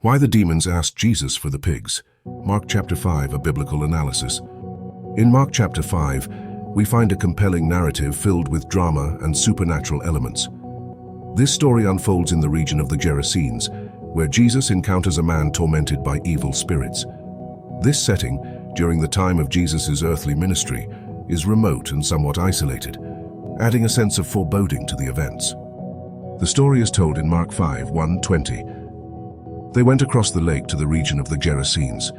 Why the demons asked Jesus for the pigs. Mark chapter 5, a biblical analysis. In Mark chapter 5, we find a compelling narrative filled with drama and supernatural elements. This story unfolds in the region of the Gerasenes, where Jesus encounters a man tormented by evil spirits. This setting, during the time of Jesus' earthly ministry, is remote and somewhat isolated, adding a sense of foreboding to the events. The story is told in Mark 5, 1-20. They went across the lake to the region of the Gerasenes.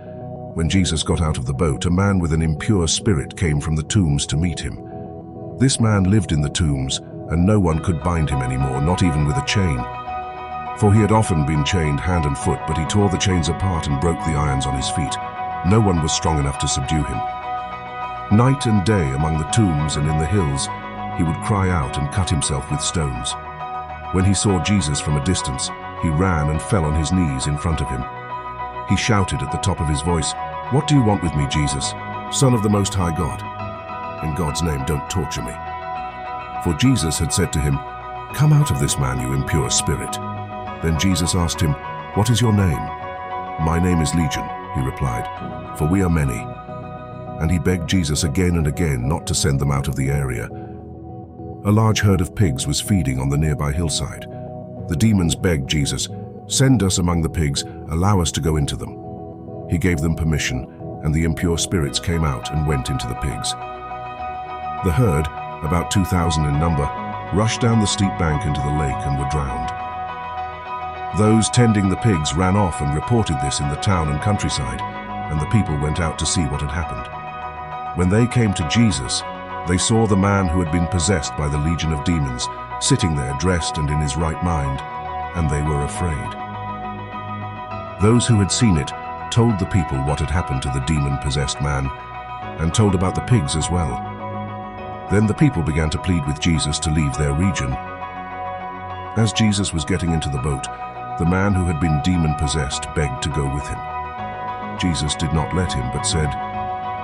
When Jesus got out of the boat, a man with an impure spirit came from the tombs to meet him. This man lived in the tombs, and no one could bind him anymore, not even with a chain. For he had often been chained hand and foot, but he tore the chains apart and broke the irons on his feet. No one was strong enough to subdue him. Night and day among the tombs and in the hills, he would cry out and cut himself with stones. When he saw Jesus from a distance, he ran and fell on his knees in front of him. He shouted at the top of his voice, "What do you want with me, Jesus, Son of the Most High God? In God's name, don't torture me." For Jesus had said to him, "Come out of this man, you impure spirit." Then Jesus asked him, "What is your name?" "My name is Legion," he replied, "for we are many." And he begged Jesus again and again not to send them out of the area. A large herd of pigs was feeding on the nearby hillside. The demons begged Jesus, "Send us among the pigs, allow us to go into them." He gave them permission, and the impure spirits came out and went into the pigs. The herd, about 2,000 in number, rushed down the steep bank into the lake and were drowned. Those tending the pigs ran off and reported this in the town and countryside, and the people went out to see what had happened. When they came to Jesus, they saw the man who had been possessed by the legion of demons, sitting there dressed and in his right mind, and they were afraid. Those who had seen it told the people what had happened to the demon-possessed man, and told about the pigs as well. Then the people began to plead with Jesus to leave their region. As Jesus was getting into the boat, the man who had been demon-possessed begged to go with him. Jesus did not let him, but said,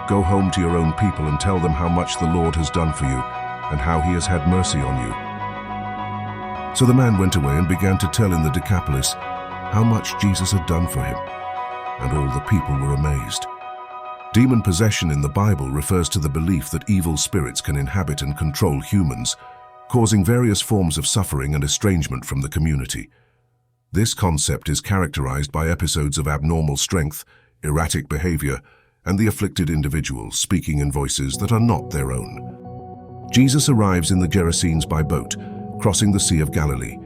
"Go home to your own people and tell them how much the Lord has done for you, and how he has had mercy on you." So the man went away and began to tell in the Decapolis how much Jesus had done for him, and all the people were amazed. Demon possession in the Bible refers to the belief that evil spirits can inhabit and control humans, causing various forms of suffering and estrangement from the community. This concept is characterized by episodes of abnormal strength, erratic behavior, and the afflicted individuals speaking in voices that are not their own. Jesus arrives in the Gerasenes by boat, crossing the Sea of Galilee.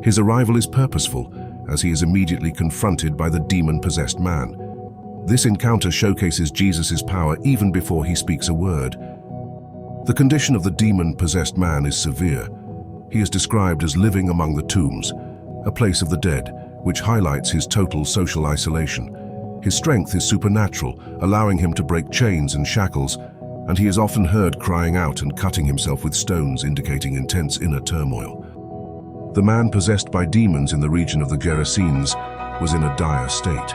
His arrival is purposeful, as he is immediately confronted by the demon-possessed man. This encounter showcases Jesus' power even before he speaks a word. The condition of the demon-possessed man is severe. He is described as living among the tombs, a place of the dead, which highlights his total social isolation. His strength is supernatural, allowing him to break chains and shackles, and he is often heard crying out and cutting himself with stones, indicating intense inner turmoil. The man possessed by demons in the region of the Gerasenes was in a dire state.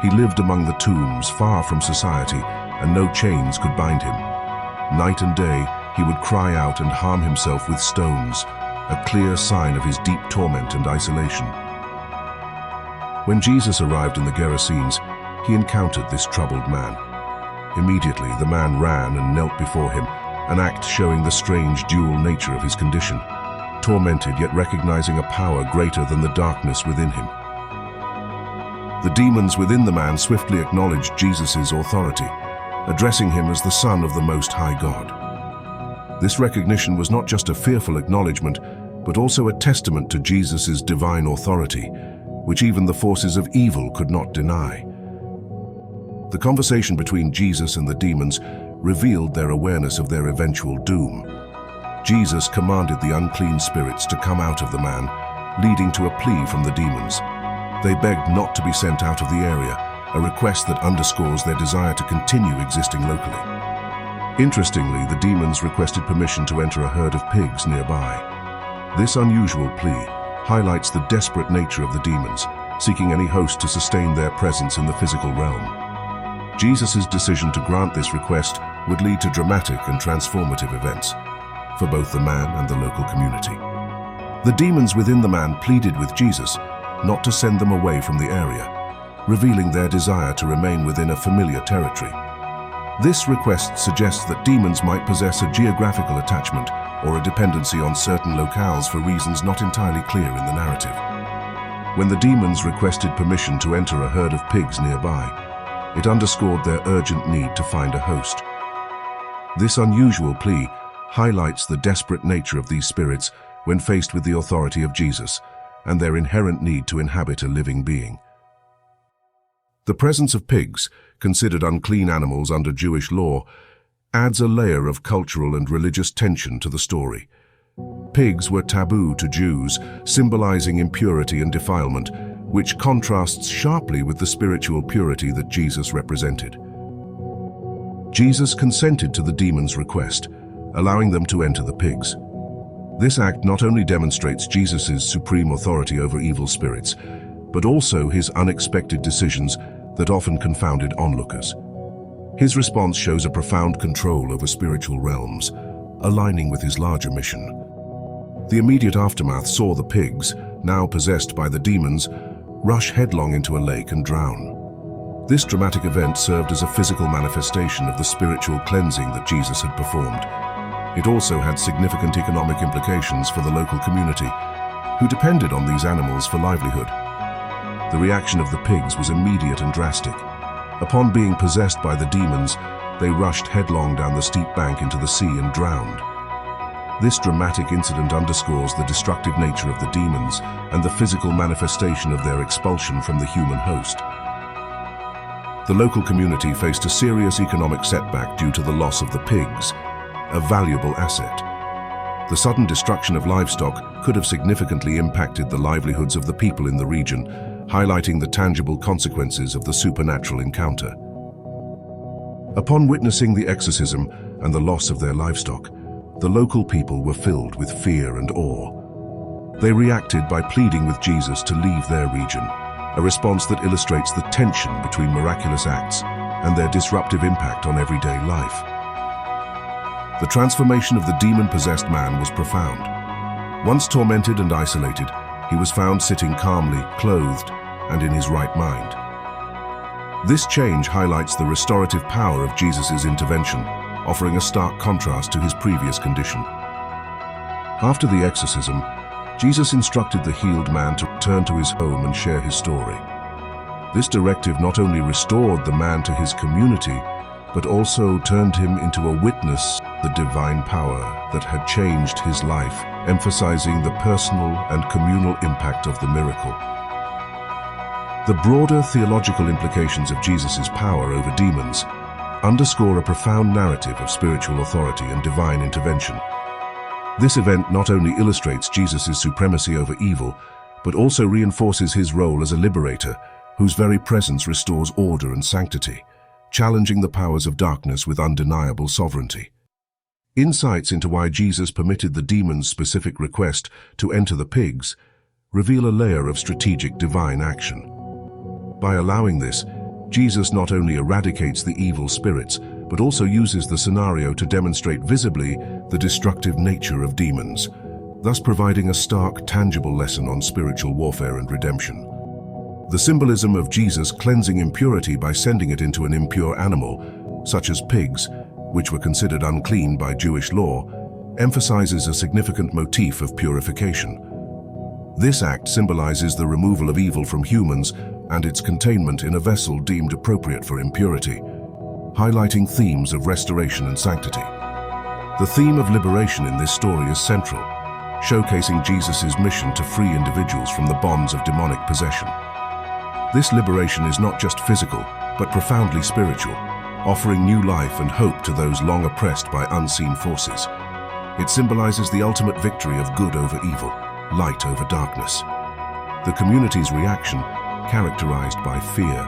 He lived among the tombs, far from society, and no chains could bind him. Night and day, he would cry out and harm himself with stones, a clear sign of his deep torment and isolation. When Jesus arrived in the Gerasenes, he encountered this troubled man. Immediately, the man ran and knelt before him, an act showing the strange dual nature of his condition, tormented yet recognizing a power greater than the darkness within him. The demons within the man swiftly acknowledged Jesus' authority, addressing him as the Son of the Most High God. This recognition was not just a fearful acknowledgement, but also a testament to Jesus' divine authority, which even the forces of evil could not deny. The conversation between Jesus and the demons revealed their awareness of their eventual doom. Jesus commanded the unclean spirits to come out of the man, leading to a plea from the demons. They begged not to be sent out of the area, a request that underscores their desire to continue existing locally. Interestingly, the demons requested permission to enter a herd of pigs nearby. This unusual plea highlights the desperate nature of the demons, seeking any host to sustain their presence in the physical realm. Jesus' decision to grant this request would lead to dramatic and transformative events for both the man and the local community. The demons within the man pleaded with Jesus not to send them away from the area, revealing their desire to remain within a familiar territory. This request suggests that demons might possess a geographical attachment or a dependency on certain locales for reasons not entirely clear in the narrative. When the demons requested permission to enter a herd of pigs nearby, it underscored their urgent need to find a host. This unusual plea highlights the desperate nature of these spirits when faced with the authority of Jesus and their inherent need to inhabit a living being. The presence of pigs, considered unclean animals under Jewish law, adds a layer of cultural and religious tension to the story. Pigs were taboo to Jews, symbolizing impurity and defilement, which contrasts sharply with the spiritual purity that Jesus represented. Jesus consented to the demons' request, allowing them to enter the pigs. This act not only demonstrates Jesus' supreme authority over evil spirits, but also his unexpected decisions that often confounded onlookers. His response shows a profound control over spiritual realms, aligning with his larger mission. The immediate aftermath saw the pigs, now possessed by the demons, rush headlong into a lake and drown. This dramatic event served as a physical manifestation of the spiritual cleansing that Jesus had performed. It also had significant economic implications for the local community, who depended on these animals for livelihood. The reaction of the pigs was immediate and drastic. Upon being possessed by the demons, they rushed headlong down the steep bank into the sea and drowned. This dramatic incident underscores the destructive nature of the demons and the physical manifestation of their expulsion from the human host. The local community faced a serious economic setback due to the loss of the pigs, a valuable asset. The sudden destruction of livestock could have significantly impacted the livelihoods of the people in the region, highlighting the tangible consequences of the supernatural encounter. Upon witnessing the exorcism and the loss of their livestock, the local people were filled with fear and awe. They reacted by pleading with Jesus to leave their region, a response that illustrates the tension between miraculous acts and their disruptive impact on everyday life. The transformation of the demon-possessed man was profound. Once tormented and isolated, he was found sitting calmly, clothed, and in his right mind. This change highlights the restorative power of Jesus' intervention, offering a stark contrast to his previous condition. After the exorcism, Jesus instructed the healed man to return to his home and share his story. This directive not only restored the man to his community, but also turned him into a witness of the divine power that had changed his life, emphasizing the personal and communal impact of the miracle. The broader theological implications of Jesus' power over demons underscore a profound narrative of spiritual authority and divine intervention. This event not only illustrates Jesus' supremacy over evil, but also reinforces his role as a liberator, whose very presence restores order and sanctity, challenging the powers of darkness with undeniable sovereignty. Insights into why Jesus permitted the demons' specific request to enter the pigs reveal a layer of strategic divine action. By allowing this, Jesus not only eradicates the evil spirits, but also uses the scenario to demonstrate visibly the destructive nature of demons, thus providing a stark, tangible lesson on spiritual warfare and redemption. The symbolism of Jesus cleansing impurity by sending it into an impure animal, such as pigs, which were considered unclean by Jewish law, emphasizes a significant motif of purification. This act symbolizes the removal of evil from humans and its containment in a vessel deemed appropriate for impurity, highlighting themes of restoration and sanctity. The theme of liberation in this story is central, showcasing Jesus' mission to free individuals from the bonds of demonic possession. This liberation is not just physical, but profoundly spiritual, offering new life and hope to those long oppressed by unseen forces. It symbolizes the ultimate victory of good over evil, light over darkness. The community's reaction, characterized by fear,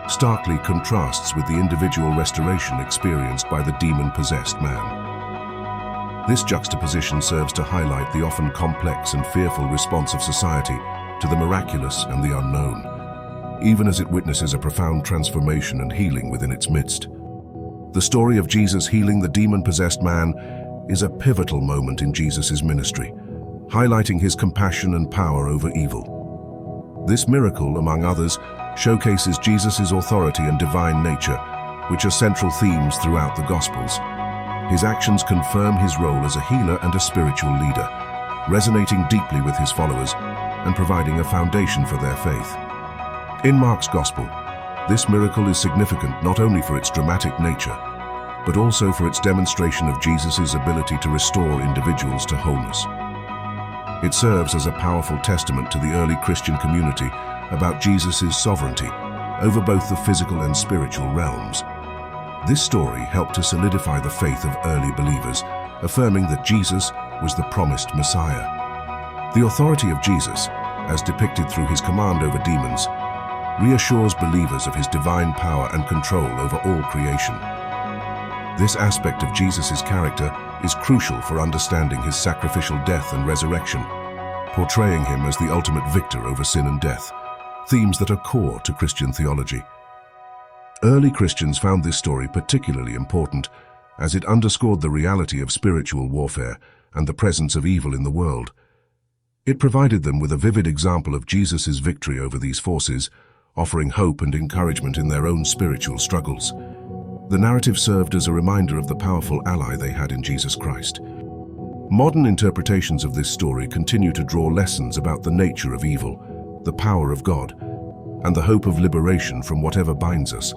starkly contrasts with the individual restoration experienced by the demon-possessed man. This juxtaposition serves to highlight the often complex and fearful response of society to the miraculous and the unknown, even as it witnesses a profound transformation and healing within its midst. The story of Jesus healing the demon-possessed man is a pivotal moment in Jesus' ministry, highlighting his compassion and power over evil. This miracle, among others, showcases Jesus' authority and divine nature, which are central themes throughout the Gospels. His actions confirm his role as a healer and a spiritual leader, resonating deeply with his followers and providing a foundation for their faith. In Mark's Gospel, this miracle is significant not only for its dramatic nature, but also for its demonstration of Jesus' ability to restore individuals to wholeness. It serves as a powerful testament to the early Christian community about Jesus' sovereignty over both the physical and spiritual realms. This story helped to solidify the faith of early believers, affirming that Jesus was the promised Messiah. The authority of Jesus, as depicted through his command over demons, reassures believers of his divine power and control over all creation. This aspect of Jesus' character is crucial for understanding his sacrificial death and resurrection, portraying him as the ultimate victor over sin and death, themes that are core to Christian theology. Early Christians found this story particularly important as it underscored the reality of spiritual warfare and the presence of evil in the world. It provided them with a vivid example of Jesus' victory over these forces, offering hope and encouragement in their own spiritual struggles. The narrative served as a reminder of the powerful ally they had in Jesus Christ. Modern interpretations of this story continue to draw lessons about the nature of evil, the power of God, and the hope of liberation from whatever binds us.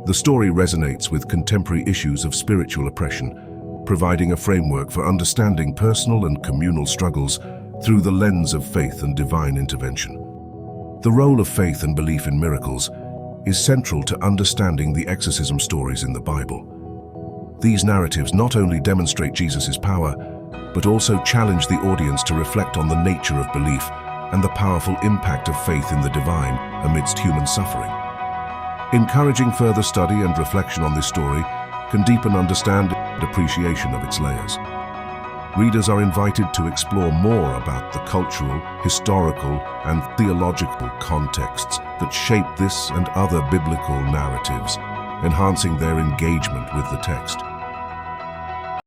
The story resonates with contemporary issues of spiritual oppression, providing a framework for understanding personal and communal struggles through the lens of faith and divine intervention. The role of faith and belief in miracles is central to understanding the exorcism stories in the Bible. These narratives not only demonstrate Jesus' power, but also challenge the audience to reflect on the nature of belief and the powerful impact of faith in the divine amidst human suffering. Encouraging further study and reflection on this story can deepen understanding and appreciation of its layers. Readers are invited to explore more about the cultural, historical, and theological contexts that shape this and other biblical narratives, enhancing their engagement with the text.